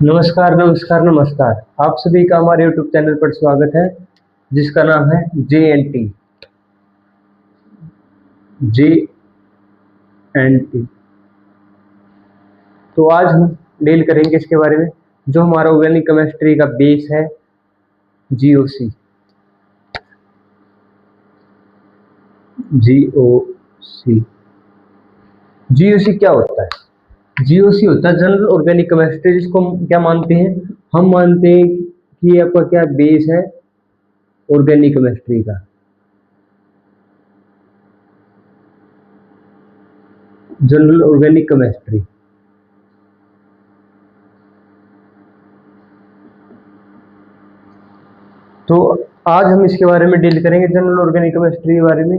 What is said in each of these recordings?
नमस्कार नमस्कार नमस्कार। आप सभी का हमारे YouTube चैनल पर स्वागत है, जिसका नाम है JNT। तो आज हम डील करेंगे इसके बारे में, जो हमारा ऑर्गेनिक केमिस्ट्री का बेस है, GOC। GOC क्या होता है? GOC होता है जनरल ऑर्गेनिक केमिस्ट्री, जिसको हम क्या मानते हैं? हम मानते हैं कि आपका क्या बेस है ऑर्गेनिक केमिस्ट्री का। General organic chemistry. तो आज हम इसके बारे में डील करेंगे, जनरल ऑर्गेनिक केमिस्ट्री के बारे में।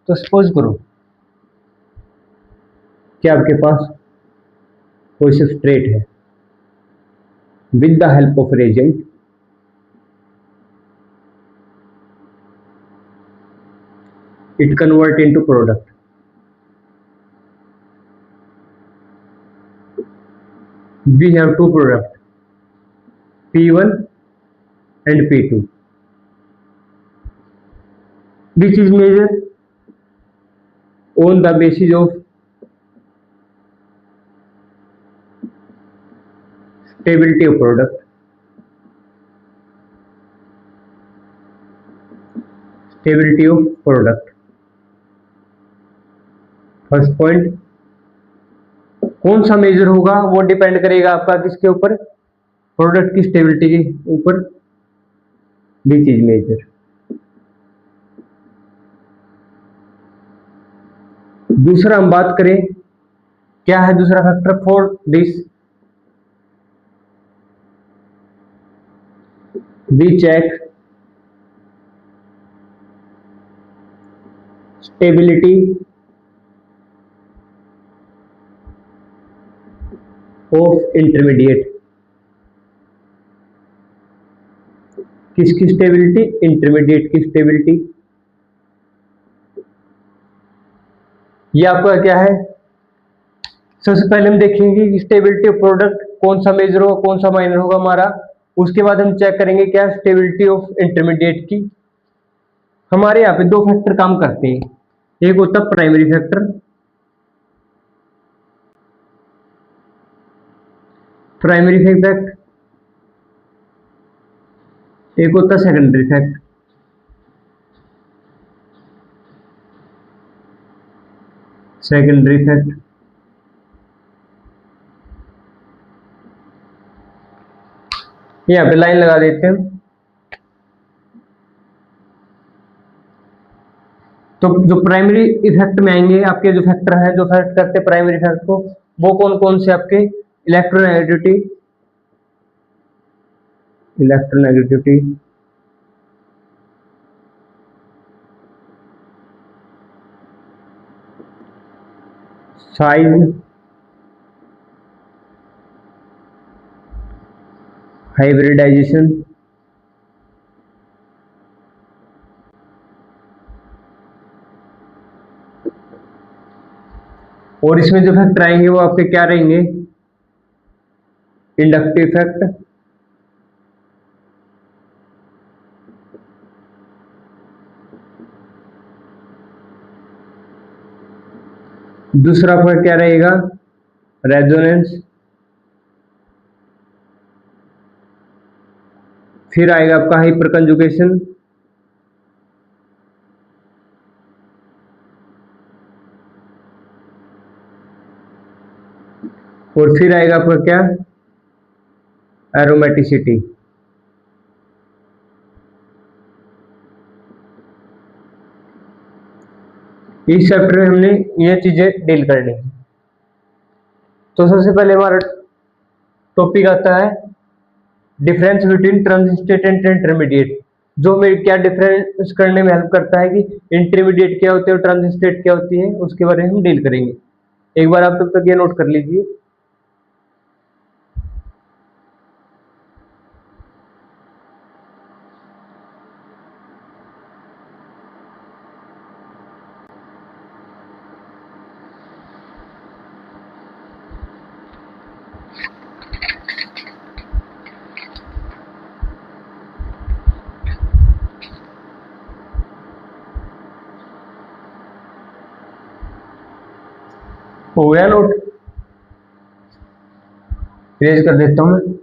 तो सपोज करो कि आपके पास कोई सबस्ट्रेट है, with the help of reagent it convert into product। We have two products, P1 and P2, which is measured on the basis of stability of product, stability of product। First point, कौन सा major होगा वो depend करेगा आपका किसके ऊपर? Product की stability के ऊपर। Which is major. दूसरा हम बात करें, क्या है दूसरा factor for this? We check stability of intermediate. किसकी स्टेबिलिटी? इंटरमीडिएट की स्टेबिलिटी। ये आपका क्या है? सबसे पहले हम देखेंगे कि स्टेबिलिटी ऑफ प्रोडक्ट कौन सा मेजर होगा, कौन सा माइनर होगा हमारा। उसके बाद हम चेक करेंगे क्या? स्टेबिलिटी ऑफ इंटरमीडिएट की। हमारे यहाँ पे दो फैक्टर काम करते हैं, एक होता है प्राइमरी फैक्टर, प्राइमरी फैक्ट, एक होता है सेकेंडरी फैक्ट। सेकेंडरी फैक्ट यहाँ पे लाइन लगा देते हैं। तो जो प्राइमरी इफेक्ट में आएंगे आपके जो फैक्टर हैं, जो फैक्ट करते हैं प्राइमरी फैक्ट को, वो कौन कौन से आपके? इलेक्ट्रोनेगेटिविटी, इलेक्ट्रोनेगेटिविटी, साइज, हाइब्रिडाइजेशन, और इसमें जो फैक्टर आएंगे वो आपके क्या रहेंगे? इंडक्टिव फैक्ट, दूसरा आपका क्या रहेगा? रेजोनेंस, फिर आएगा आपका हाइपर कंजुगेशन, और फिर आएगा आपका क्या? एरोमेटिसिटी। इस चैप्टर में हमने ये चीजें डील करनी है। तो सबसे पहले हमारा टॉपिक आता है डिफरेंस बिटवीन ट्रांजिस्टेट एंड इंटरमीडिएट, जो हमें क्या डिफरेंस करने में हेल्प करता है कि इंटरमीडिएट क्या होती है और ट्रांजिस्टेट क्या होती है, उसके बारे में हम डील करेंगे। एक बार आप तब तक ये नोट कर लीजिए। हो गया नोट, इरेज कर देता हूँ मैं।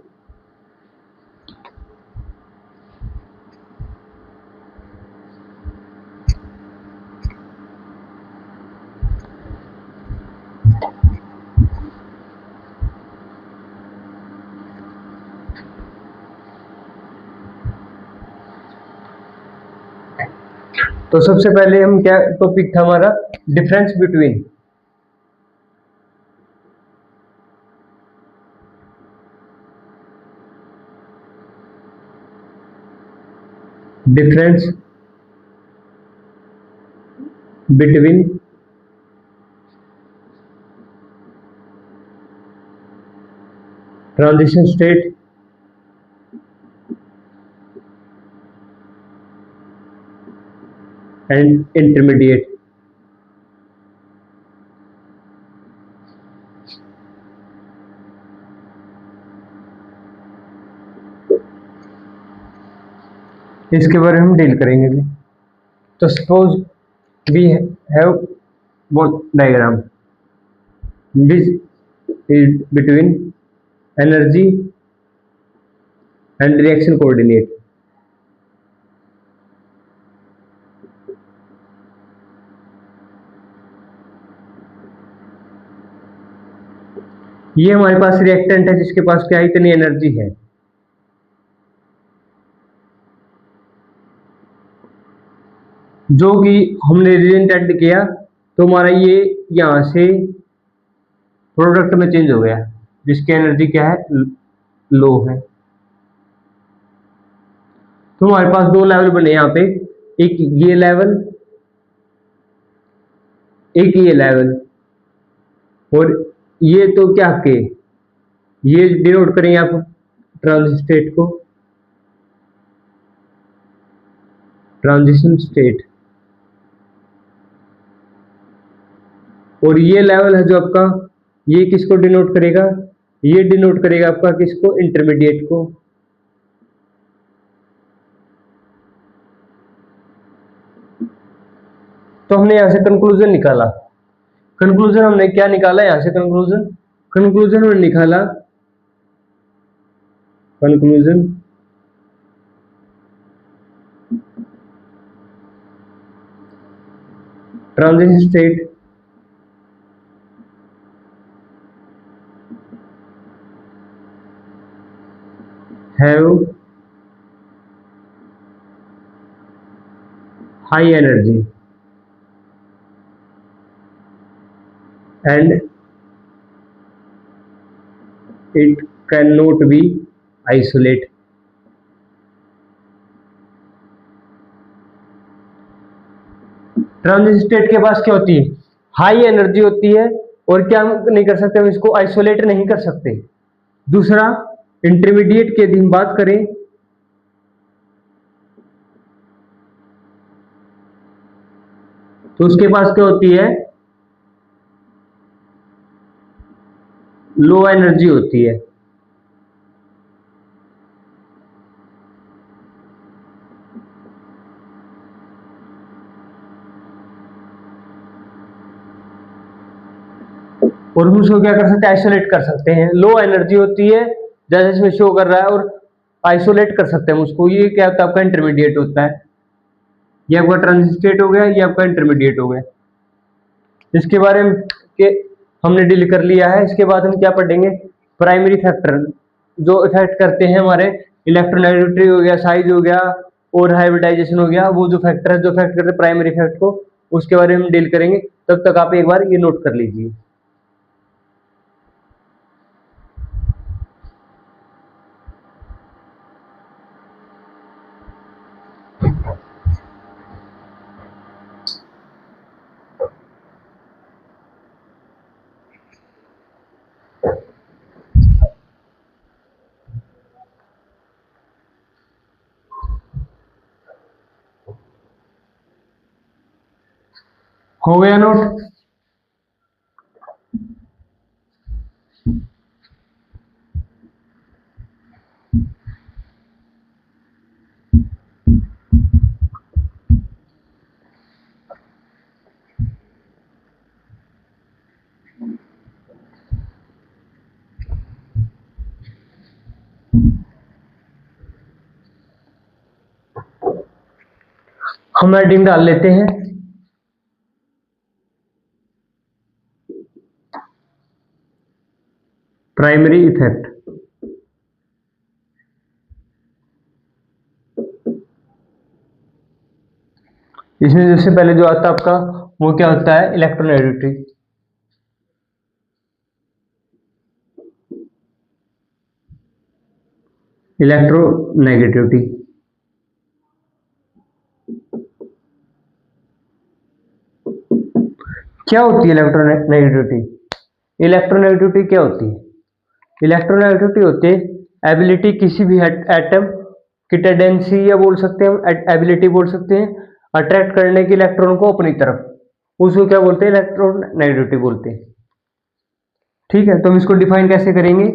तो सबसे पहले हम क्या टॉपिक था हमारा, difference between difference between transition state and intermediate. इसके बारे में हम डील करेंगे भी। तो suppose we have one diagram which is between energy and reaction coordinate. ये हमारे पास रिएक्टेंट है जिसके पास क्या इतनी एनर्जी है, जो कि हमने रिएक्टेंट किया तो हमारा ये यहां से प्रोडक्ट में चेंज हो गया जिसकी एनर्जी क्या है, लो है। तो हमारे पास दो लेवल बने यहाँ पे, एक ये लेवल, एक ये लेवल। और ये तो क्या के, ये डिनोट करेंगे आप ट्रांजिशन स्टेट को, ट्रांजिशन स्टेट। और ये लेवल है जो आपका, ये किसको डिनोट करेगा, ये डिनोट करेगा आपका किसको, इंटरमीडिएट को। तो हमने यहां से कंक्लूजन निकाला, कंक्लूजन हमने क्या निकाला यहां से, कंक्लूजन, कंक्लूजन हमने निकाला, conclusion transition state have high energy and it cannot be isolate। Transition state के पास क्या होती है, हाई एनर्जी होती है, और क्या नहीं कर सकते हम इसको आइसोलेट नहीं कर सकते। दूसरा, इंटरमीडिएट की यदि हम बात करें तो उसके पास क्या होती है, लो एनर्जी होती है। और हम उसको क्या कर सकते हैं, आइसोलेट कर सकते हैं। लो एनर्जी होती है जैसे इसमें शो कर रहा है, और आइसोलेट कर सकते हैं उसको। ये क्या होता है, आपका इंटरमीडिएट होता है। ये आपका ट्रांजिशन स्टेट हो गया, ये आपका इंटरमीडिएट हो गया। इसके बारे में के हमने डील कर लिया है। इसके बाद हम क्या पढ़ेंगे, प्राइमरी फैक्टर जो इफेक्ट करते हैं हमारे इलेक्ट्रोनेगेटिविटी हो गया, साइज हो गया, और हाइब्रिडाइजेशन हो गया। वो जो फैक्टर है जो इफेक्ट करते हैं प्राइमरी इफेक्ट को, उसके बारे में हम डील करेंगे। तब तक आप एक बार ये नोट कर लीजिए। हो गया नोट। हम हेडिंग डाल लेते हैं प्राइमरी इफेक्ट। इसमें सबसे पहले जो आता है आपका वो क्या होता है, इलेक्ट्रोनेगेटिविटी। इलेक्ट्रोनेगेटिविटी क्या होती है? इलेक्ट्रोनेगेटिविटी क्या होती है? इलेक्ट्रोनेगेटिविटी होती है एबिलिटी, किसी भी एटम की टेंडेंसी, या बोल सकते हैं एबिलिटी बोल सकते हैं, अट्रैक्ट करने के इलेक्ट्रॉन को अपनी तरफ, उसको क्या बोलते हैं? इलेक्ट्रोनेगेटिविटी बोलते हैं। ठीक है, तो हम इसको डिफाइन कैसे करेंगे?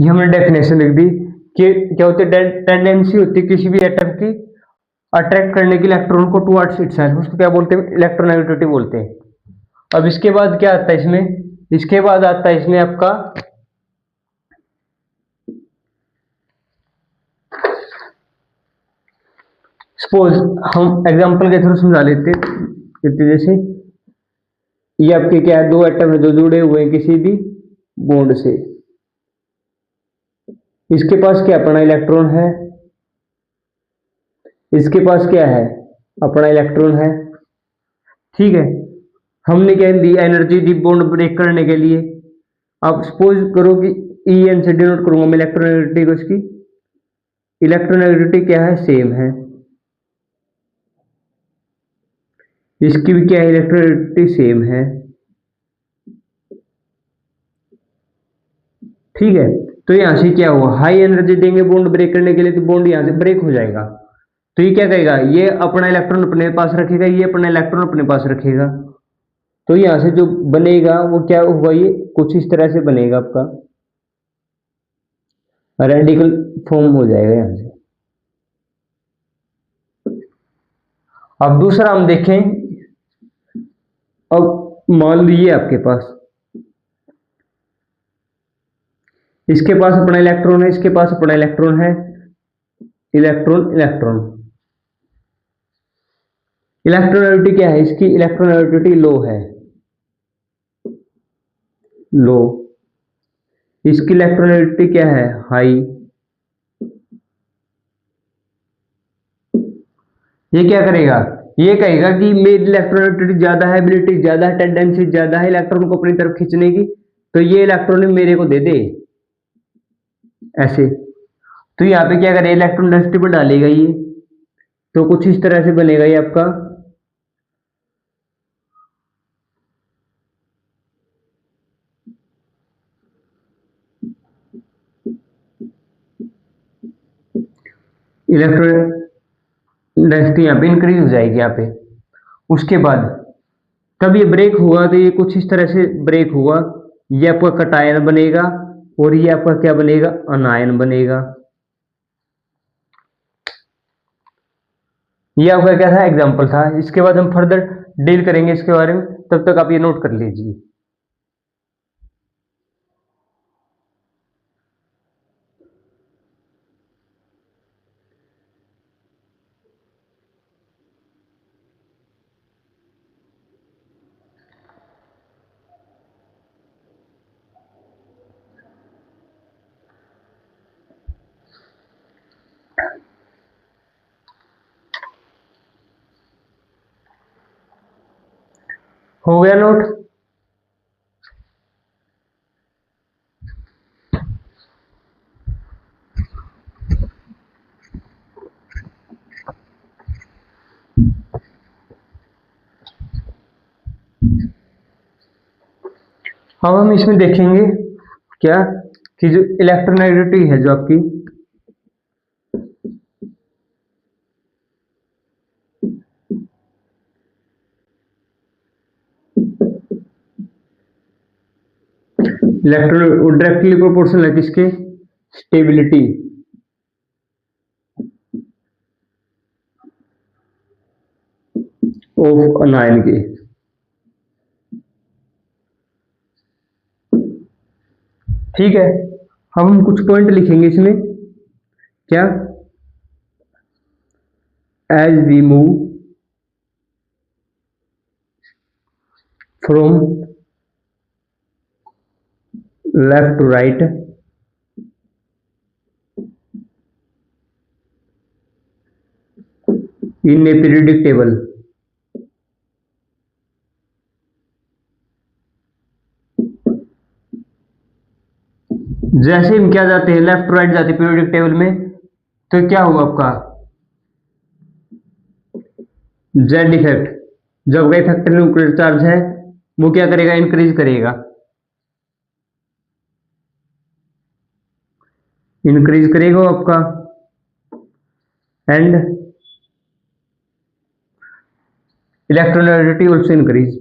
ये हमने डेफिनेशन लिख दी कि क्या होती है, टेंडेंसी होती है किसी भी एटम की अट्रैक्ट करने के इलेक्ट्रॉन को टुवर्ड्स इटसेल्फ, उसको क्या बोलते हैं? इलेक्ट्रोनेगेटिविटी बोलते हैं। अब इसके बाद क्या आता है इसमें? इसके बाद आता है इसमें आपका सपोज, हम एग्जांपल के थ्रू समझा लेते जैसे ये आपके क्या है, दो एटम है जो जुड़े हुए हैं किसी भी बॉन्ड से। इसके पास क्या अपना इलेक्ट्रॉन है, इसके पास क्या है? अपना इलेक्ट्रॉन है। ठीक है, हमने क्या दी? एनर्जी दी बॉन्ड ब्रेक करने के लिए। अब सपोज करो कि ई एन से डिनोट करूंगा मैं इलेक्ट्रोनेगेटिविटी को, इसकी इलेक्ट्रोनेगेटिविटी क्या है? सेम है। इसकी भी क्या है? इलेक्ट्रोनेगेटिविटी सेम है। ठीक है, तो यहां से क्या हुआ? हाई एनर्जी देंगे बॉन्ड ब्रेक करने के लिए, तो बॉन्ड यहां से ब्रेक हो जाएगा। तो ये क्या कहेगा? ये अपना इलेक्ट्रॉन अपने पास रखेगा, ये अपना इलेक्ट्रॉन अपने पास रखेगा। तो यहां से जो बनेगा वो क्या होगा? ये कुछ इस तरह से बनेगा, आपका रेडिकल फॉर्म हो जाएगा यहां से। अब दूसरा हम देखें। अब मान लीजिए आपके पास, इसके पास अपना इलेक्ट्रॉन है, इसके पास अपना इलेक्ट्रॉन है, इलेक्ट्रॉन इलेक्ट्रॉन। इलेक्ट्रोनेगेटिविटी क्या है इसकी? इलेक्ट्रोनेगेटिविटी लो है, लो। इसकी इलेक्ट्रोनेगेटिविटी क्या है? हाई। ये क्या करेगा? ये कहेगा कि मेरी इलेक्ट्रोनेगेटिविटी ज्यादा है, एबिलिटी ज्यादा है, टेंडेंसी ज्यादा है इलेक्ट्रॉन को अपनी तरफ खींचने की, तो ये इलेक्ट्रॉन मेरे को दे दे, ऐसे। तो यहाँ पे क्या करेगा? इलेक्ट्रॉन डेंसिटी पर डालेगा ये, तो कुछ इस तरह से बनेगा ये आपका इलेक्ट्रॉन डेंसिटी, यहाँ पे इंक्रीज हो जाएगी यहाँ पे। उसके बाद तब ये ब्रेक हुआ, तो ये कुछ इस तरह से ब्रेक हुआ। ये आपका कटायन बनेगा, और ये आपका क्या बनेगा? अनायन बनेगा। ये आपका क्या था? एग्जाम्पल था। इसके बाद हम फर्दर डील करेंगे इसके बारे में, तब तक आप ये नोट कर लीजिए। हो गया नोट? अब हम इसमें देखेंगे क्या कि जो इलेक्ट्रोनेगेटिविटी है जो आपकी इलेक्ट्रॉन डायरेक्टली प्रोपोर्शनल है किसके, स्टेबिलिटी ऑफ एन आयन के। ठीक है, अब हम कुछ पॉइंट लिखेंगे इसमें क्या, as we move from left to right in a periodic table, जैसे हम क्या जाते हैं लेफ्ट टू राइट जाते हैं पीरियडिक टेबल में, तो क्या होगा आपका जेड इफेक्ट, जो आपका इफेक्टिव न्यूक्लियर चार्ज है वो क्या करेगा, इंक्रीज करेगा, इंक्रीज करेगा वो आपका, एंड इलेक्ट्रोनेगेटिविटी ऑल्सो इंक्रीज।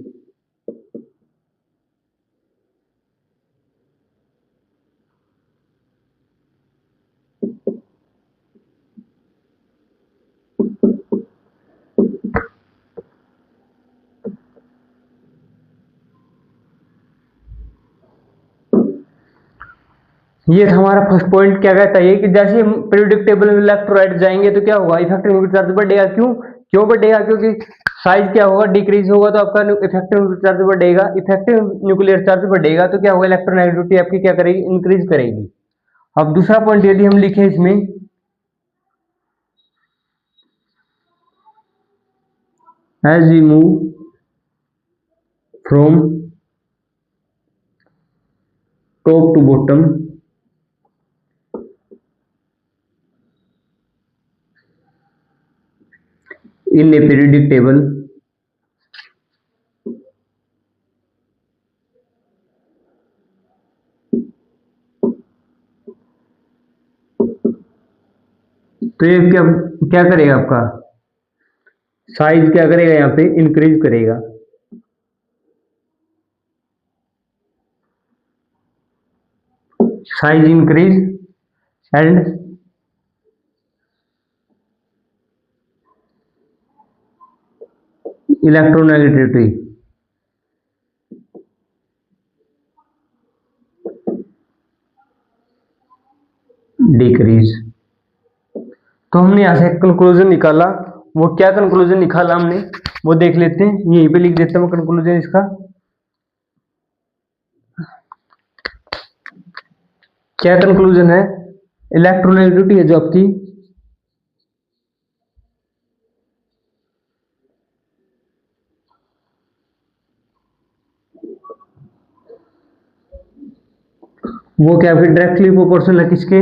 ये था हमारा फर्स्ट पॉइंट, क्या कहता है कि जैसे हम पीरियोडिक टेबल में लेफ्ट टू राइट जाएंगे तो क्या होगा, इफेक्टिव न्यूक्लियर चार्ज बढ़ेगा। क्यों क्यों बढ़ेगा, क्योंकि साइज क्या होगा, डिक्रीज होगा तो आपका इफेक्टिव न्यूक्लियर चार्ज बढ़ेगा, इफेक्टिव न्यूक्लियर चार्ज बढ़ेगा तो क्या होगा, इलेक्ट्रोनेगेटिविटी आपकी क्या करेगी, इंक्रीज करेगी। अब दूसरा पॉइंट यदि हम लिखें इसमें, as we move from top to bottom in a periodic table तो ये क्या क्या करेगा, आपका साइज क्या करेगा, यहाँ पे इंक्रीज करेगा। Size increase and electronegativity decrease. तो हमने यहां से कंक्लूजन निकाला, वो क्या कंक्लूजन निकाला हमने वो देख लेते हैं, यहीं पे लिख देता हूं कंक्लूजन इसका। क्या कंक्लूजन है, इलेक्ट्रोनेगेटिविटी है जो आपकी वो क्या फिर डायरेक्टली प्रोपोर्शनल है किसके,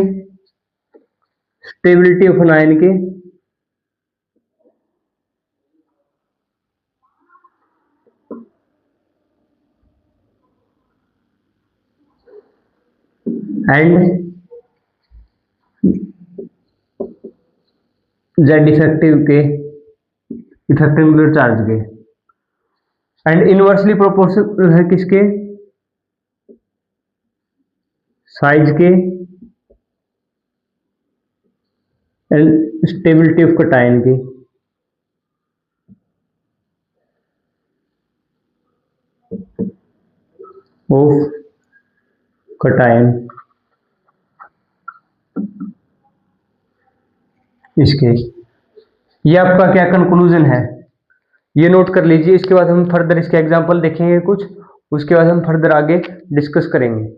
स्टेबिलिटी ऑफ एन आयन के। एंड जेड इफेक्टिव के, इफेक्टिव न्यूक्लियर चार्ज के। एंड इनवर्सली प्रोपोर्शनल है किसके, साइज के एंड स्टेबिलिटी ऑफ कटायन के। ऑफ कटायन इसके। ये आपका क्या कंक्लूजन है, ये नोट कर लीजिए। इसके बाद हम फर्दर इसके एग्जांपल देखेंगे कुछ, उसके बाद हम फर्दर आगे डिस्कस करेंगे।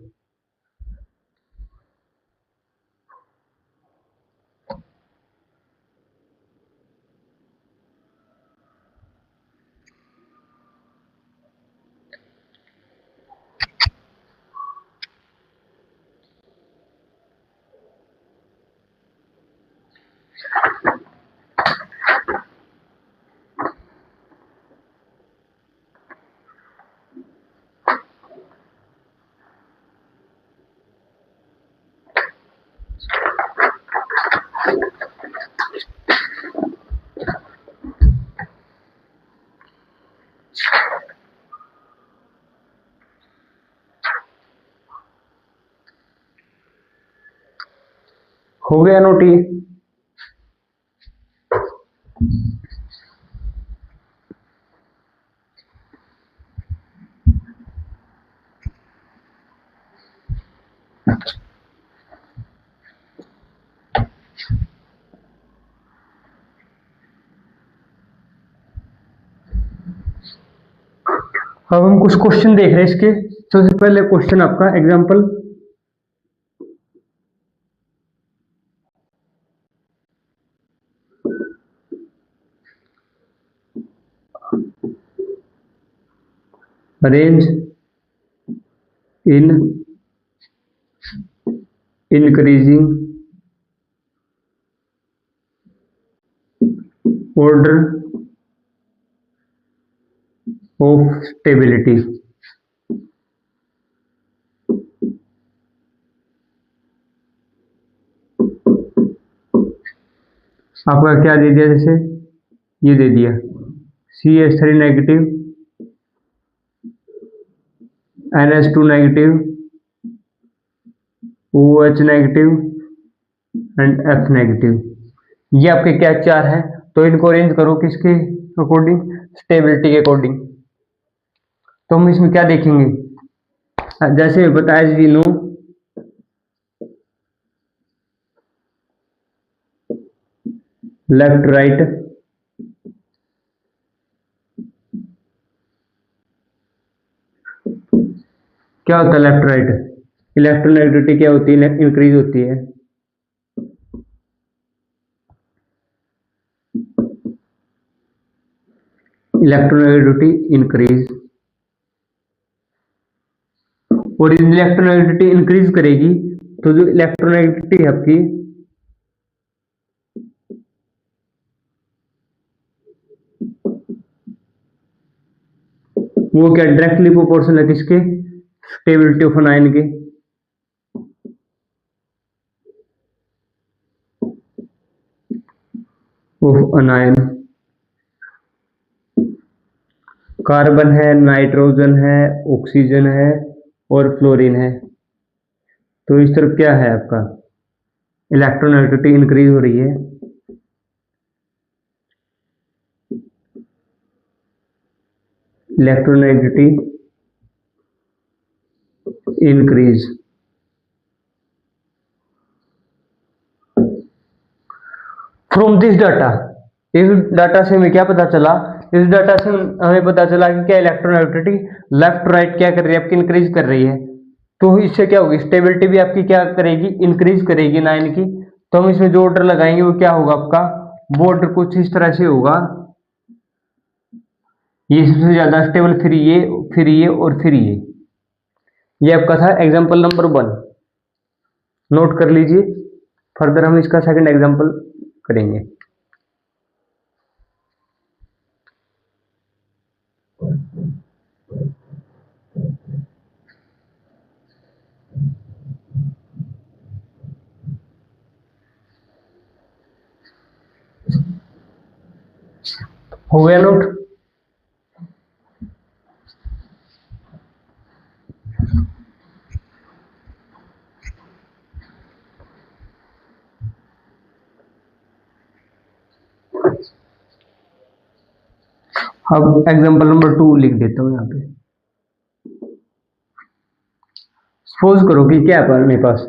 हो गया नोट ये? अब हम कुछ क्वेश्चन देख रहे हैं इसके। सबसे पहले क्वेश्चन आपका example, arrange in increasing order of stability। आपका क्या दे दिया, जैसे ये दे दिया CH3 negative, NH2 negative, OH negative and F negative. ये आपके क्या चार हैं, तो इनको अरेंज करो किसके अकॉर्डिंग, स्टेबिलिटी के अकॉर्डिंग। तो हम इसमें क्या देखेंगे, जैसे बताया वी नो लेफ्ट राइट, क्या होता है लेफ्ट राइट, इलेक्ट्रोनेगेटिविटी क्या होती है, इंक्रीज होती है। इलेक्ट्रोनेगेटिविटी इंक्रीज, और इलेक्ट्रोनेगेटिविटी इंक्रीज करेगी तो जो इलेक्ट्रोनेगेटिविटी है आपकी वो क्या डायरेक्टली प्रोपोर्शनल है किसके, स्टेबिलिटी ऑफ एन आयन के। ऑफ एन आयन, कार्बन है, नाइट्रोजन है, ऑक्सीजन है और फ्लोरीन है। तो इस तरफ क्या है आपका, इलेक्ट्रोनेगेटिविटी इंक्रीज हो रही है। Electronegativity increase, from this data, इस डाटा से हमें क्या पता चला, इस डाटा से हमें पता चला कि क्या इलेक्ट्रोनेगेटिविटी लेफ्ट राइट क्या कर रही है आपकी, इंक्रीज कर रही है। तो इससे क्या होगी, स्टेबिलिटी भी आपकी क्या करेगी, इंक्रीज करेगी नाइन की। तो हम इसमें जो ऑर्डर लगाएंगे वो क्या होगा आपका, बॉर्डर कुछ इस तरह से होगा, ये सबसे ज्यादा स्टेबल, फिर ये, फिर ये और फिर ये आपका था एग्जाम्पल नंबर 1, नोट कर लीजिए। फर्दर हम इसका सेकंड एग्जाम्पल करेंगे। हो गया नोट? अब एग्जाम्पल नंबर 2 लिख देता हूं यहाँ पे। सपोज करो कि क्या है मेरे पास,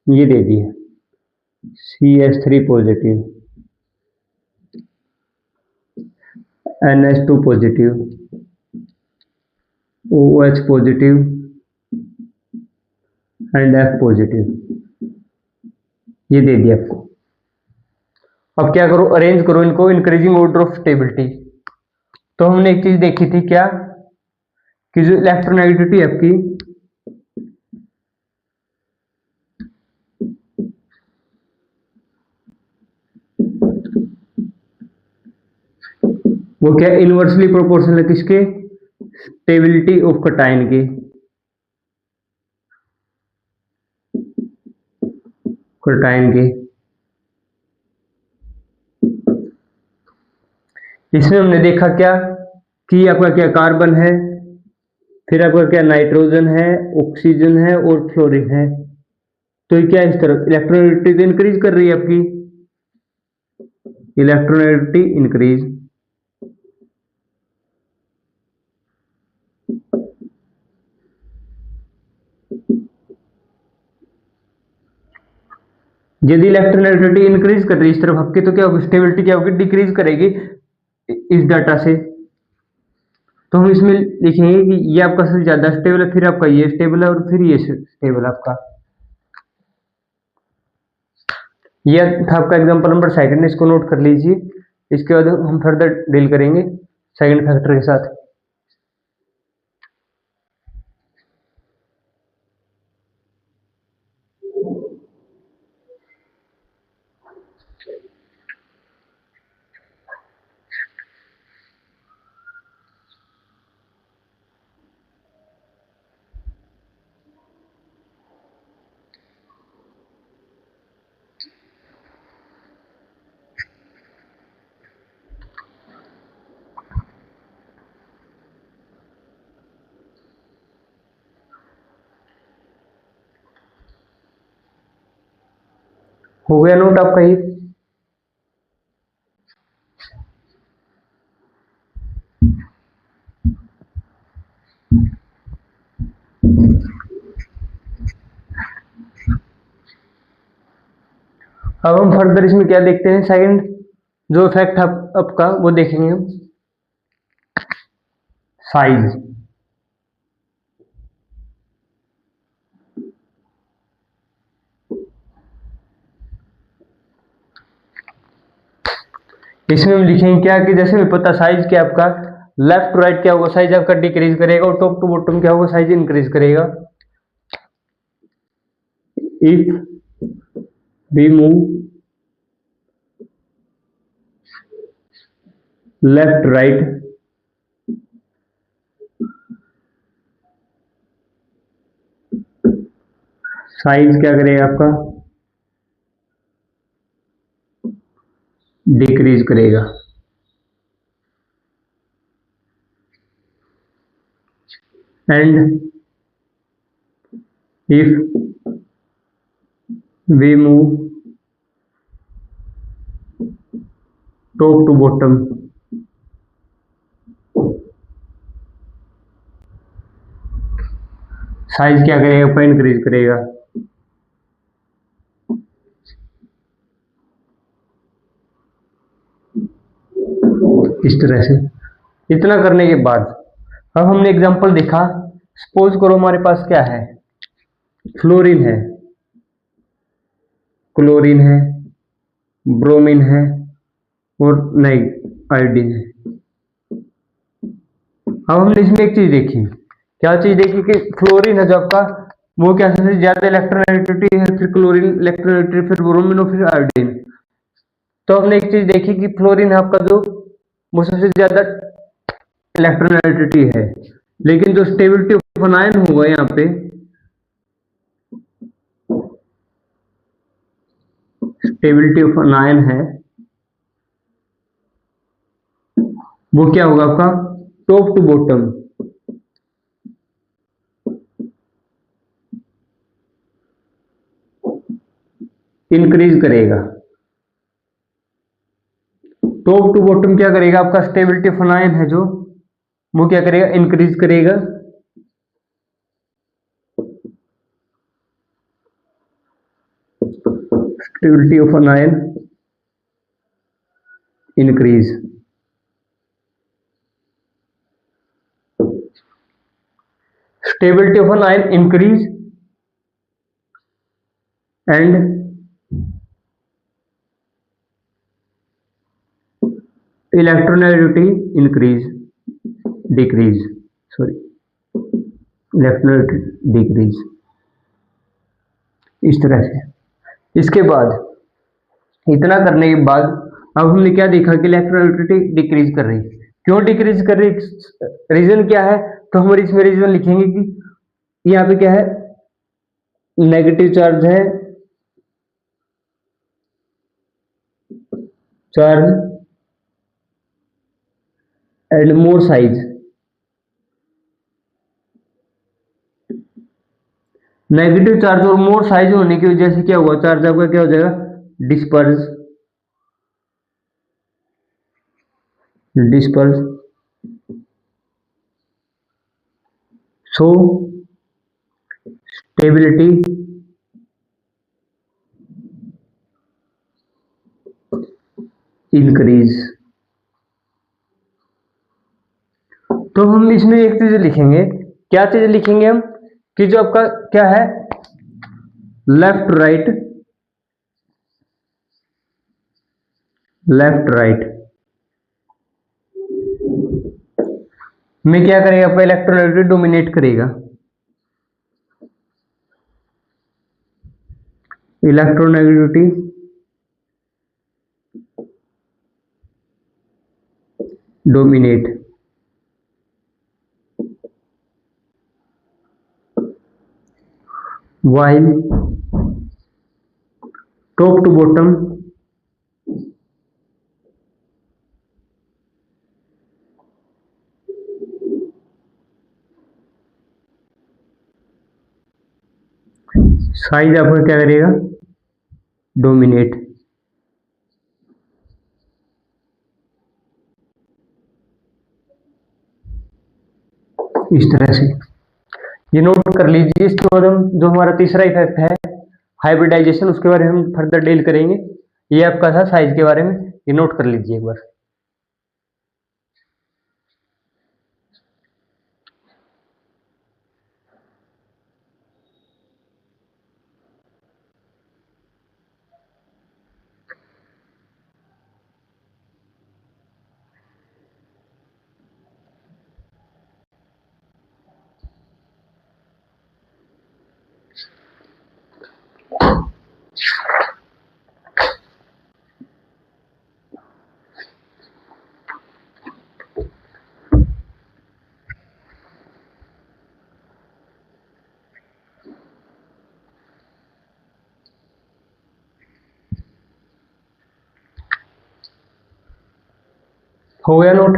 ये दे दिया CH3 positive, NH2 positive, OH positive and F positive, ये दे दिया आपको। अब क्या करो, अरेंज करो इनको इंक्रीजिंग ऑर्डर ऑफ स्टेबिलिटी। तो हमने एक चीज देखी थी क्या, कि जो इलेक्ट्रोनेगेटिविटी आपकी वो क्या इनवर्सली प्रोपोर्शनल है किसके, स्टेबिलिटी ऑफ कटायन के, कटायन के। इसमें हमने देखा क्या कि आपका क्या कार्बन है, फिर आपका क्या नाइट्रोजन है, ऑक्सीजन है और फ्लोरीन है। तो ये क्या है, इस तरफ इलेक्ट्रोनेगेटिविटी इंक्रीज कर रही है आपकी, इलेक्ट्रोनेगेटिविटी इंक्रीज। यदि इलेक्ट्रोनेगेटिविटी इंक्रीज कर रही है इस तरफ आपकी, तो क्या होगी, स्टेबिलिटी क्या होगी, डिक्रीज करेगी इस डाटा से। तो हम इसमें लिखेंगे कि ये आपका सबसे ज्यादा स्टेबल है, फिर आपका ये स्टेबल है, और फिर ये स्टेबल आपका। ये था आपका एग्जांपल नंबर सेकंड, इसको नोट कर लीजिए। इसके बाद हम फर्दर डील करेंगे सेकंड फैक्टर के साथ। हो गया नोट आपका ये? अब हम फर्दर इसमें क्या देखते हैं, सेकंड जो इफेक्ट आपका वो देखेंगे हम, साइज। इसमें हम लिखेंगे क्या कि जैसे हमें पता साइज क्या आपका, लेफ्ट टू राइट क्या होगा, साइज आपका डिक्रीज करेगा, और टॉप टू बॉटम क्या होगा, साइज इंक्रीज करेगा। If we move left right, size क्या करेगा आपका, डिक्रीज करेगा। And if we move top to bottom, size क्या करेगा आपका, इंक्रीज करेगा। इस तरह से। इतना करने के बाद अब हमने एग्जांपल देखा, सपोज करो हमारे पास क्या है, फ्लोरीन है, क्लोरीन है, ब्रोमीन है, और नहीं आयोडीन है। अब हमने इसमें एक चीज देखी, क्या चीज देखी कि फ्लोरीन है जो आपका, वो क्या सबसे ज्यादा इलेक्ट्रोनेगेटिविटी है, फिर क्लोरीन इलेक्ट्रोनेगेटिविटी, फिर ब्रोमीन और फिर आयोडीन। तो हमने एक चीज देखी कि फ्लोरीन है आपका जो, वो सबसे ज्यादा इलेक्ट्रोनेगेटिविटी है, लेकिन जो स्टेबिलिटी ऑफ एन आयन होगा यहाँ पे, स्टेबिलिटी ऑफ एन आयन है, वो क्या होगा आपका, टॉप टू बॉटम इंक्रीज करेगा। टॉप टू बॉटम क्या करेगा आपका, स्टेबिलिटी ऑफ एन आयन है जो, वो क्या करेगा, इंक्रीज करेगा। Stability of an ion increase. Stability of an ion increase and electronegativity increase, decrease, sorry, electronegativity decrease. इस तरह से। इसके बाद, इतना करने के बाद अब हमने क्या देखा कि इलेक्ट्रोनेगेटिविटी डिक्रीज कर रही है। क्यों डिक्रीज कर रही है, रीजन क्या है, तो हम इसमें रीजन लिखेंगे कि यहाँ पे क्या है, नेगेटिव चार्ज है, charge and more size. Negative charge और मोर साइज होने की वजह से क्या हुआ, चार्ज आपका क्या हो जाएगा, disperse. Disperse so stability increase. तो हम इसमें एक चीज लिखेंगे, क्या चीज लिखेंगे हम, कि जो आपका क्या है, लेफ्ट राइट, लेफ्ट राइट में क्या करेगा, आपका इलेक्ट्रोनेगेटिविटी डोमिनेट करेगा। Electronegativity dominate. while top to bottom size आपका क्या करेगा, डोमिनेट। इस तरह से ये नोट कर लीजिए। इसके बाद हम जो हमारा तीसरा इफेक्ट है हाइब्रिडाइजेशन, उसके बारे में हम फर्दर डील करेंगे। ये आपका था साइज के बारे में, ये नोट कर लीजिए एक बार। हो गया नोट।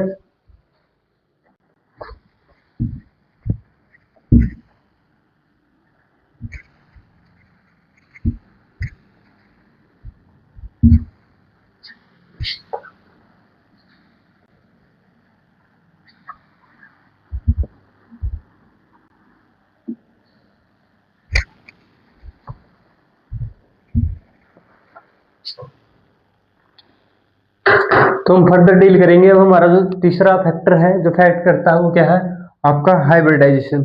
तो हम फर्दर डील करेंगे। अब हमारा जो तीसरा फैक्टर है जो फैक्ट करता है वो क्या है, आपका हाइब्रिडाइजेशन।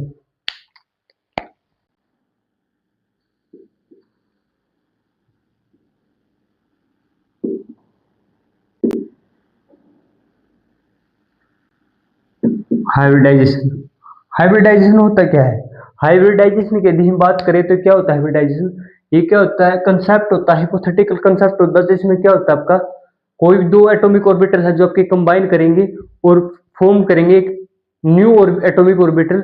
हाइब्रिडाइजेशन, हाइब्रिडाइजेशन होता क्या है, हाइब्रिडाइजेशन की यदि हम बात करें तो क्या होता है हाइब्रिडाइजेशन, ये क्या होता है, कंसेप्ट होता है, हिपोथेटिकल कंसेप्ट होता है, जिसमें क्या होता है आपका कोई भी दो एटॉमिक ऑर्बिटल है जो आपके कंबाइन करेंगे और फॉर्म करेंगे एक न्यू एटॉमिक ऑर्बिटल,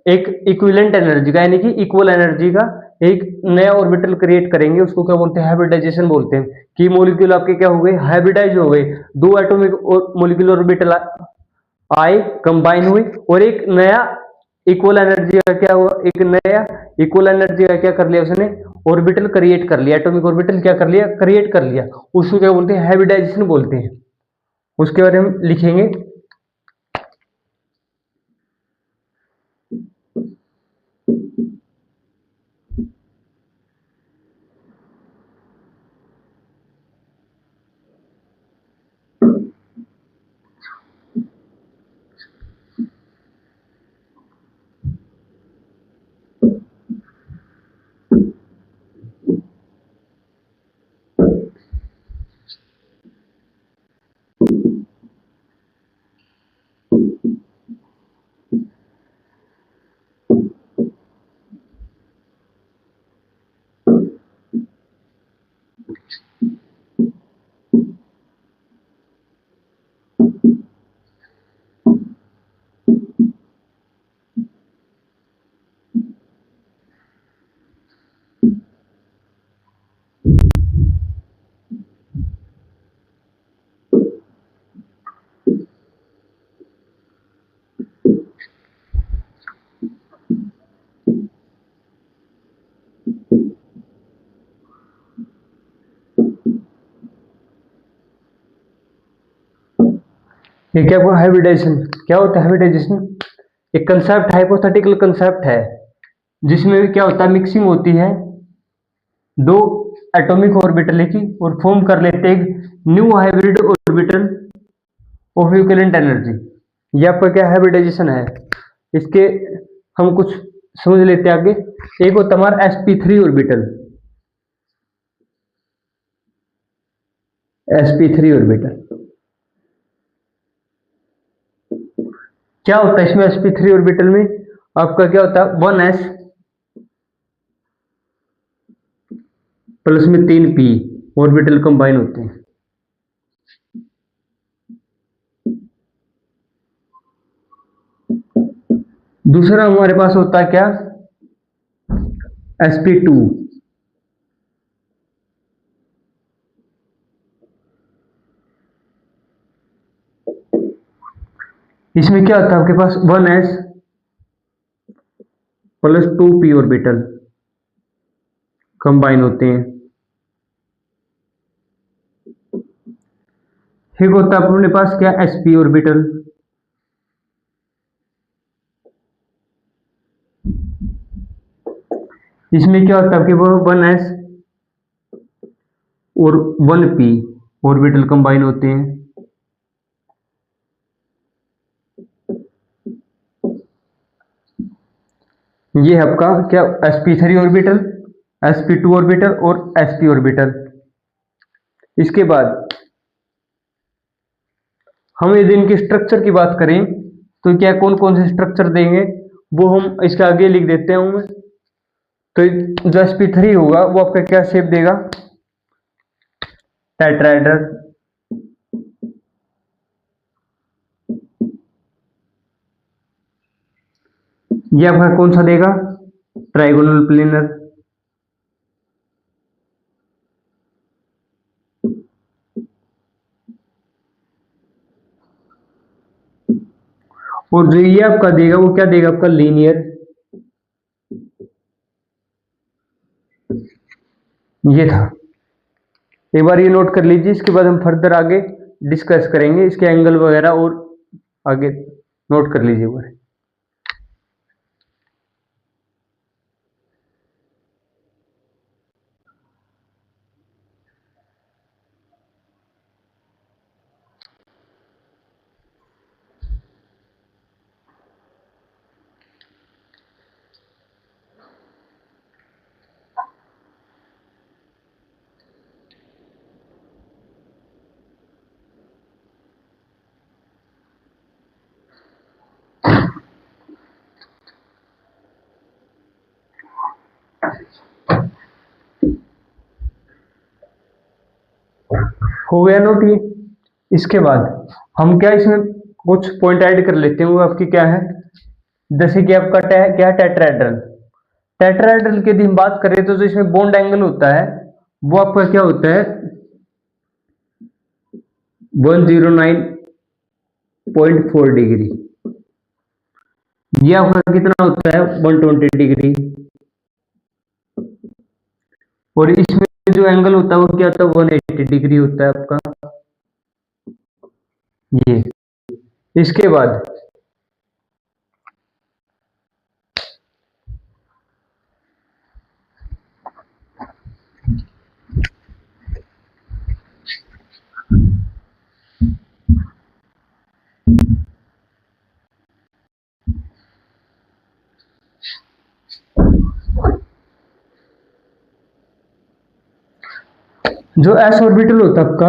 एक इक्विवेलेंट एनर्जी का यानी कि इक्वल एनर्जी का एक नया ऑर्बिटल क्रिएट करेंगे, उसको क्या बोलते हैं, हाइब्रिडाइजेशन बोलते हैं। कि मॉलिक्यूल आपके क्या हो गए, हाइब्रिडाइज हो गए, दो एटॉमिक मॉलिक्यूल ऑर्बिटल आए, कंबाइन हुई और एक नया इक्वल एनर्जी का क्या हुआ, एक नया इक्वल एनर्जी का क्या कर लिया उसने, ऑर्बिटल क्रिएट कर लिया, एटॉमिक ऑर्बिटल क्या कर लिया, क्रिएट कर लिया, उसको क्या बोलते हैं, हाइब्रिडाइजेशन बोलते हैं। उसके बारे में लिखेंगे। ये क्या हुआ हाइब्रिडाइजेशन? क्या होता है हाइब्रिडाइजेशन? एक कंसेप्ट हाइपोथेटिकल कंसेप्ट है जिसमें क्या होता है मिक्सिंग होती है दो एटॉमिक ऑर्बिटल की और फॉर्म कर लेते हैं एक new hybrid orbital of equivalent energy. ये आपका क्या हाइब्रिडाइजेशन है? इसके हम कुछ समझ लेते हैं आगे। एक होता है हमारा sp3 ऑर्बिटल, sp3 ऑर्बिटल क्या होता है इसमें? sp3 ऑर्बिटल में आपका क्या होता है 1s प्लस में 3p ऑर्बिटल कंबाइन होते हैं। दूसरा हमारे पास होता है क्या sp2। इसमें क्या होता है आपके पास 1s plus 2p orbital combine होते हैं। एक होता है अपने पास क्या sp ऑर्बिटल, इसमें क्या होता है आपके पास 1s और 1p ऑर्बिटल कंबाइन होते हैं। ये है आपका क्या sp3 ऑर्बिटल, sp2 ऑर्बिटल और sp ऑर्बिटल। इसके बाद हम यदि इनके स्ट्रक्चर की बात करें तो क्या कौन कौन से स्ट्रक्चर देंगे वो हम इसके आगे लिख देते हैं। तो जो sp3 होगा वो आपका क्या शेप देगा? टेट्राहेड्रल। ये आपका कौन सा देगा? Trigonal planar. और जो ये आपका देगा वो क्या देगा? आपका लीनियर। ये था, एक बार ये नोट कर लीजिए। इसके बाद हम फर्दर आगे डिस्कस करेंगे इसके एंगल वगैरह और आगे नोट कर लीजिए एक बार। हो गया नोट ये? इसके बाद हम क्या इसमें कुछ पॉइंट ऐड कर लेते हैं। वो आपकी क्या है? जैसे कि आपका क्या टेट्राहेड्रल। टेट्राहेड्रल की यदि हम बात करें तो जो इसमें बॉन्ड एंगल होता है वो आपका क्या होता है? 109.4 डिग्री। ये आपका कितना होता है? 120 डिग्री। और इसमें जो एंगल होता है वो क्या होता है? 180 डिग्री होता है आपका ये। इसके बाद जो एस ऑर्बिटल होता है आपका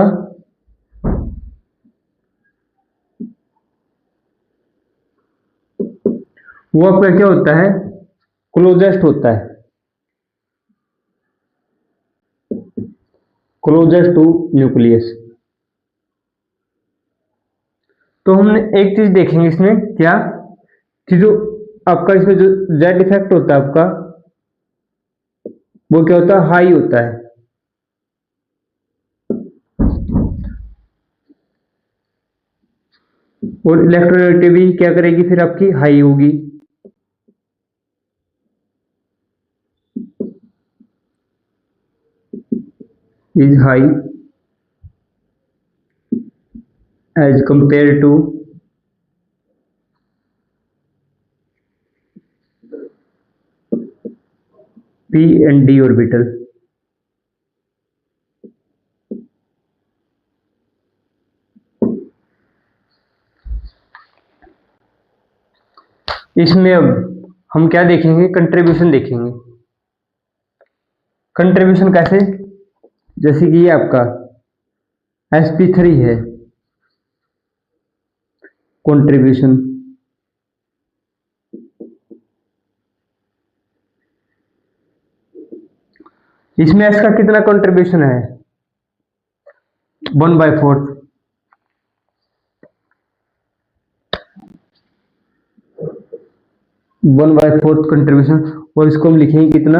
वो आपका क्या होता है? क्लोजेस्ट होता है, क्लोजेस्ट टू न्यूक्लियस। तो हमने एक चीज देखेंगे इसमें क्या कि जो आपका इसमें जो जेड इफेक्ट होता है आपका वो क्या होता है? हाई होता है। और इलेक्ट्रोनेगेटिविटी क्या करेगी फिर? आपकी हाई होगी। Is high as compared to p and d orbital. इसमें अब हम क्या देखेंगे, कंट्रीब्यूशन देखेंगे। कंट्रीब्यूशन कैसे, जैसे कि ये आपका sp3 है कंट्रीब्यूशन, इसमें s का कितना कंट्रीब्यूशन है, 1/4। 1/4 कंट्रीब्यूशन, और इसको हम लिखेंगे कितना,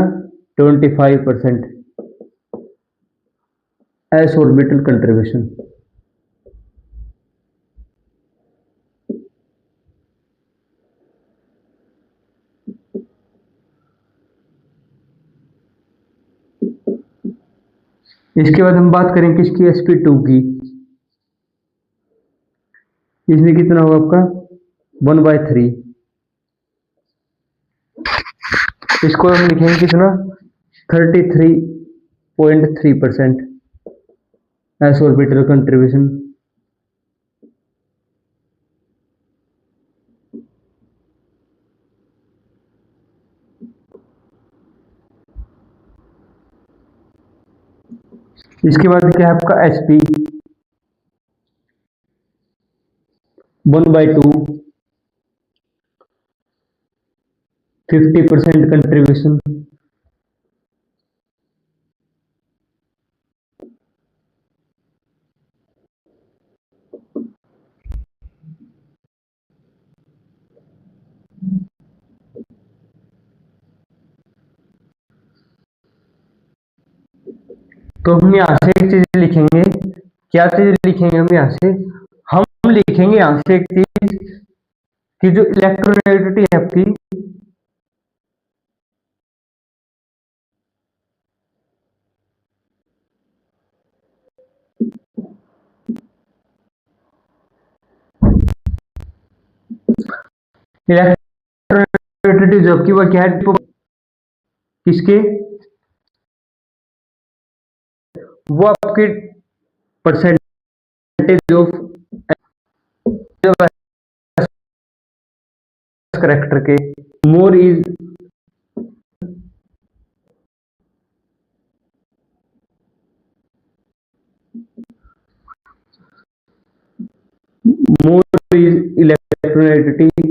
25% s ऑर्बिटल कंट्रीब्यूशन। इसके बाद हम बात करें किसकी, sp2 की। इसमें कितना होगा आपका, 1/3। इसको हम लिखेंगे कितना, 33.3% एस ऑर्बिटल कंट्रीब्यूशन। इसके बाद क्या है आपका sp 1/2, 50% कंट्रीब्यूशन। तो हम यहाँ से एक चीज लिखेंगे, क्या चीज लिखेंगे हम यहाँ से, हम लिखेंगे यहाँ से एक चीज कि जो इलेक्ट्रोनेगेटिविटी है आपकी, इलेक्ट्रोनेगेटिविटी जो आपकी वो क्या है, किसके, वो आपके परसेंटेज ऑफ करेक्टर के, more is more is electronegativity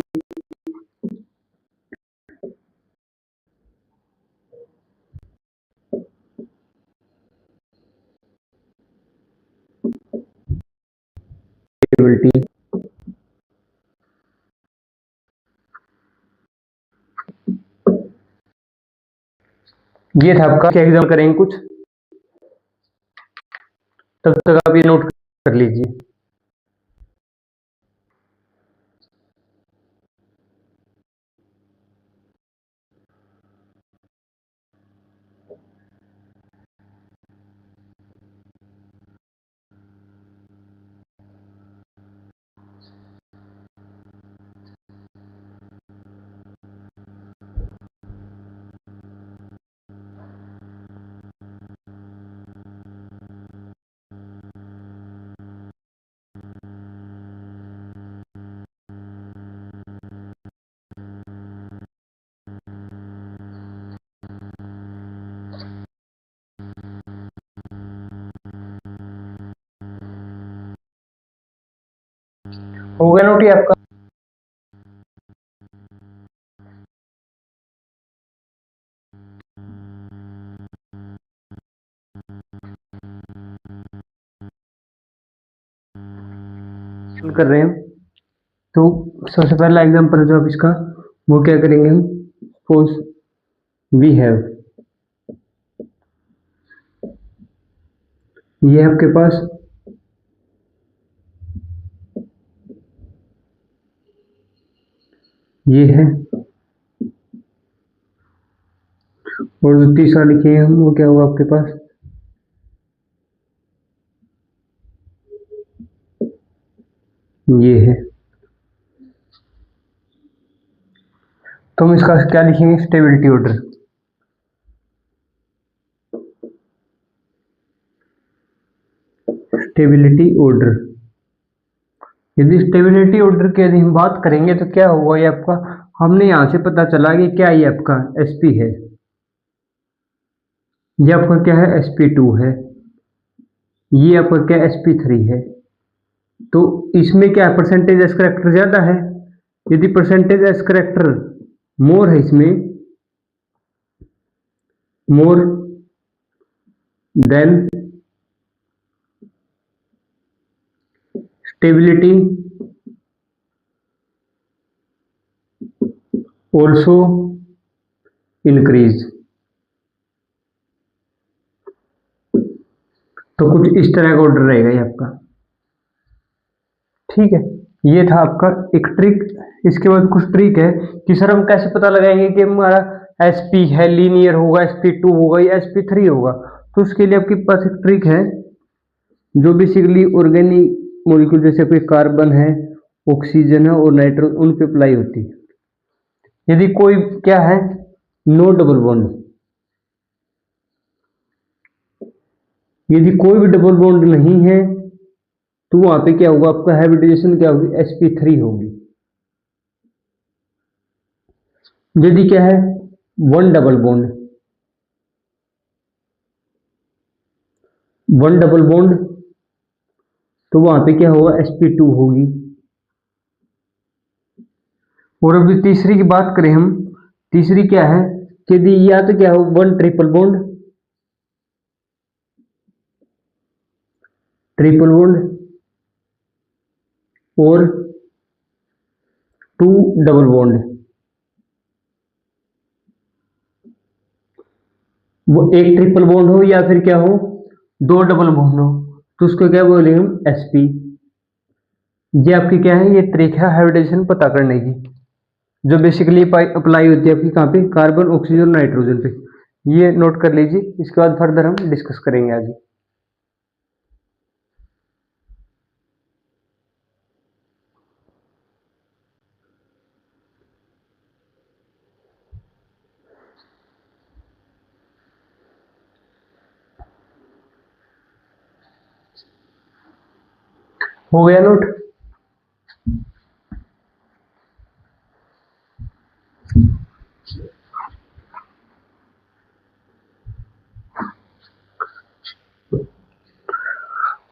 ability. ये था आपका, क्या एग्जाम करेंगे कुछ, तब तक आप ये नोट कर लीजिए। हो गया नोट ये आपका। शुरू कर रहे हैं, तो सबसे पहला एग्जांपल जो आप इसका, वो क्या करेंगे हम, सपोज वी हैव, ये आपके पास ये है, और जो तीसरा लिखे हम वो क्या होगा आपके पास, ये है। तो हम इसका क्या लिखेंगे, स्टेबिलिटी ऑर्डर। स्टेबिलिटी ऑर्डर, यदि स्टेबिलिटी ऑर्डर की यदि हम बात करेंगे तो क्या होगा, ये आपका, हमने यहां से पता चला कि क्या ये आपका sp है, ये आपका क्या है sp2 है, ये आपका क्या sp3 है। तो इसमें क्या परसेंटेज एस करेक्टर ज्यादा है, यदि परसेंटेज एस करेक्टर मोर है इसमें, more than stability also increase. तो कुछ इस तरह का ऑर्डर रहेगा ये आपका। ठीक है, ये था आपका एक ट्रिक। इसके बाद कुछ ट्रिक है कि सर हम कैसे पता लगाएंगे कि हमारा sp है, लीनियर होगा, sp2 होगा या sp3 होगा। तो उसके लिए आपके पास एक ट्रिक है जो बेसिकली ऑर्गेनिक मॉलिक्यूल जैसे कोई कार्बन है, ऑक्सीजन है और नाइट्रोजन, उन पे अप्लाई होती है। यदि कोई क्या है, नो डबल बॉन्ड, यदि कोई भी डबल बॉन्ड नहीं है तो वहां पे क्या होगा, आपका हाइब्रिडाइजेशन क्या होगी, sp3 होगी। यदि क्या है, one double bond, one double bond, तो वहां पे क्या होगा, sp2 होगी। और अभी तीसरी की बात करें हम, तीसरी क्या है कि यदि या तो क्या हो, one triple bond, triple bond और टू डबल बॉन्ड, वो एक ट्रिपल बॉन्ड हो या फिर क्या हो, दो डबल बॉन्ड हो, तो उसको क्या बोलेंगे हम, sp। ये आपकी क्या है, ये ट्रिक है हाइब्रिडाइजेशन पता करने की, जो बेसिकली अप्लाई होती है आपकी कहाँ पे, कार्बन, ऑक्सीजन, नाइट्रोजन पे। ये नोट कर लीजिए, इसके बाद फर्दर हम डिस्कस करेंगे आगे। हो गया नोट।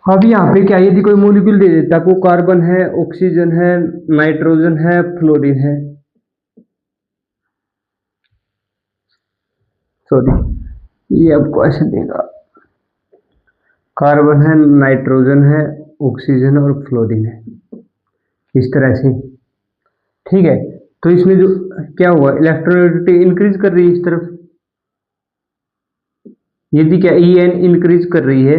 अब यहाँ पे क्या, यदि कोई मॉलिक्यूल दे देता है आपको, कार्बन है, ऑक्सीजन है, नाइट्रोजन है, फ्लोरीन है, सॉरी, ये आपको ऐसे देगा, कार्बन है, नाइट्रोजन है, ऑक्सीजन और फ्लोरीन है, इस तरह से। ठीक है, तो इसमें जो क्या हुआ, इलेक्ट्रोनेगेटिविटी इंक्रीज कर रही है इस तरफ, यदि क्या En इंक्रीज कर रही है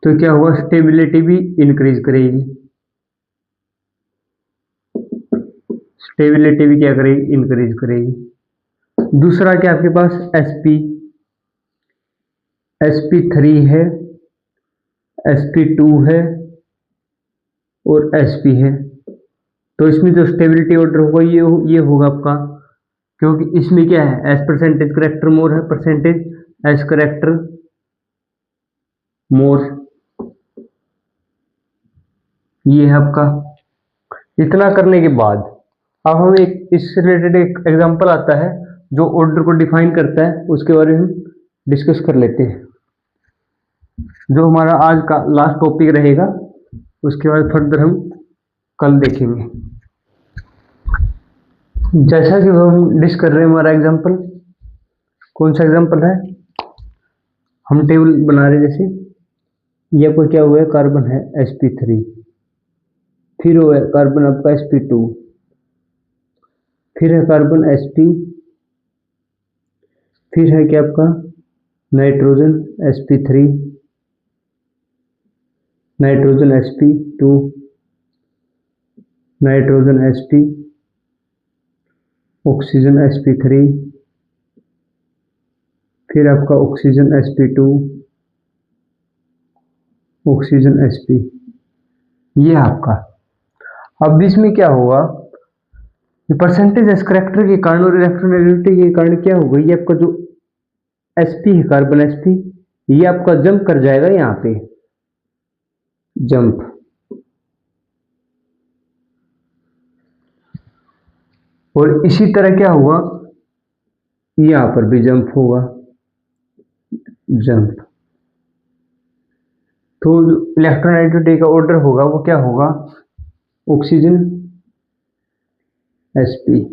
तो क्या हुआ, स्टेबिलिटी भी इंक्रीज करेगी, स्टेबिलिटी भी क्या करेगी, इंक्रीज करेगी। दूसरा क्या आपके पास, sp, sp3 है, sp2 है और sp है। तो इसमें जो स्टेबिलिटी ऑर्डर होगा ये होगा आपका, क्योंकि इसमें क्या है, एस परसेंटेज करेक्टर मोर है, परसेंटेज एस करेक्टर मोर, ये है आपका। इतना करने के बाद अब हम एक इससे रिलेटेड एक एग्जांपल आता है जो ऑर्डर को डिफाइन करता है, उसके बारे में हम डिस्कस कर लेते हैं, जो हमारा आज का लास्ट टॉपिक रहेगा। उसके बाद फर्दर हम कल देखेंगे। जैसा कि हम डिस्कस कर रहे हैं, हमारा एग्जांपल कौन सा एग्जांपल है, हम टेबल बना रहे हैं। जैसे ये आपका क्या हुआ है, कार्बन है sp3, फिर वो है कार्बन आपका sp2, फिर है कार्बन sp, फिर है क्या आपका nitrogen sp3, nitrogen sp2, nitrogen sp, oxygen sp3, फिर आपका ऑक्सीजन sp2, ऑक्सीजन Sp, ये आपका। अब इसमें क्या होगा, ये परसेंटेज एस करेक्टर के कारण और इलेक्ट्रोनेगेटिविटी के कारण क्या होगा, ये आपका जो Sp है, कार्बन Sp, ये आपका जंप कर जाएगा यहाँ पे, जंप। और इसी तरह क्या हुआ, यहाँ पर भी जंप होगा, जंप। तो इलेक्ट्रोनेगेटिविटी का ऑर्डर होगा वो क्या होगा, ऑक्सीजन Sp,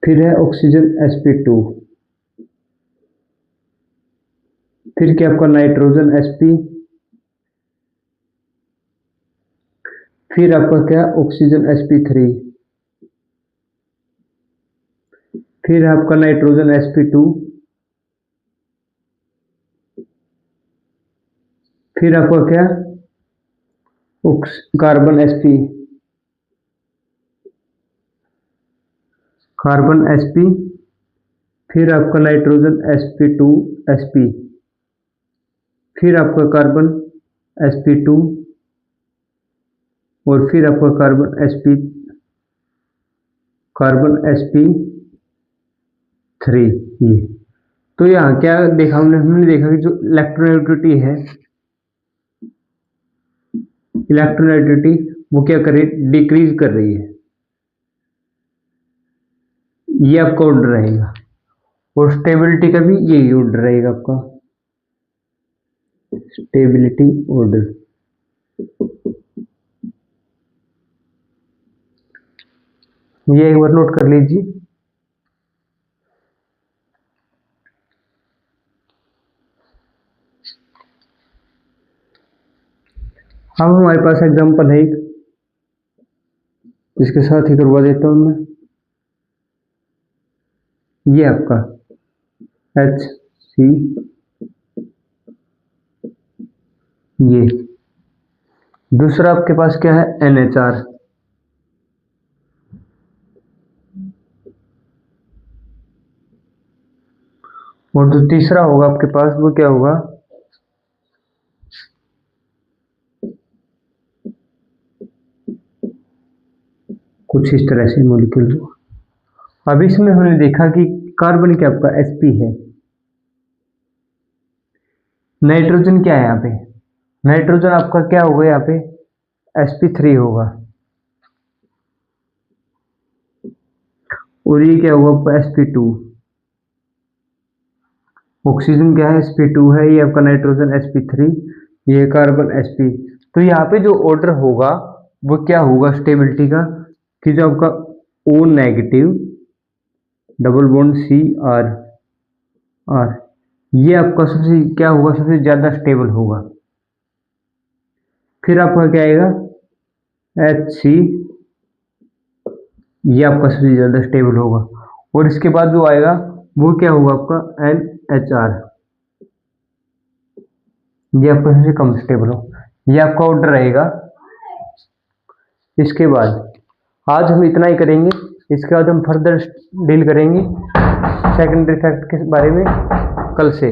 फिर है ऑक्सीजन Sp2, फिर क्या आपका नाइट्रोजन Sp, फिर आपका क्या ऑक्सीजन Sp3, फिर आपका नाइट्रोजन Sp2, फिर आपका क्या कार्बन Sp, कार्बन Sp, फिर आपका नाइट्रोजन Sp2 Sp, फिर आपका कार्बन Sp2, और फिर आपका कार्बन Sp3, ये। तो यहाँ क्या देखा हमने देखा कि जो इलेक्ट्रोनेगेटिविटी है, इलेक्ट्रोनेगेटिविटी वो क्या करे, डिक्रीज कर रही है, ये आपका ऑर्डर रहेगा। और स्टेबिलिटी का भी यही ऑर्डर रहेगा आपका, स्टेबिलिटी ऑर्डर। ये एक बार नोट कर लीजिए। अब हमारे पास एग्जांपल है एक, इसके साथ ही करवा देता हूं मैं। ये आपका HC, ये दूसरा आपके पास क्या है, NHR, और जो तीसरा होगा आपके पास वो क्या होगा, कुछ इस तरह से मॉलिक्यूल। अब इसमें हमने देखा कि कार्बन क्या आपका Sp है, नाइट्रोजन क्या है यहाँ पे, नाइट्रोजन आपका क्या होगा यहाँ पे, Sp3 होगा, और ये क्या होगा आपका Sp2, ऑक्सीजन क्या है Sp2 है, ये आपका नाइट्रोजन Sp3, ये कार्बन Sp। तो यहाँ पे जो ऑर्डर होगा वो क्या होगा स्टेबिलिटी का, कि जो आपका O negative double bond CR, ये आपका सबसे क्या होगा, सबसे ज्यादा स्टेबल होगा। फिर आपका क्या आएगा HC, ये आपका सबसे ज्यादा स्टेबल होगा। और इसके बाद जो आएगा वो क्या होगा आपका NHR, ये आपका सबसे कम स्टेबल हो। ये आपका ऑर्डर रहेगा। इसके बाद आज हम इतना ही करेंगे, इसके बाद हम फर्दर डील करेंगे सेकेंडरी इफेक्ट के बारे में कल से।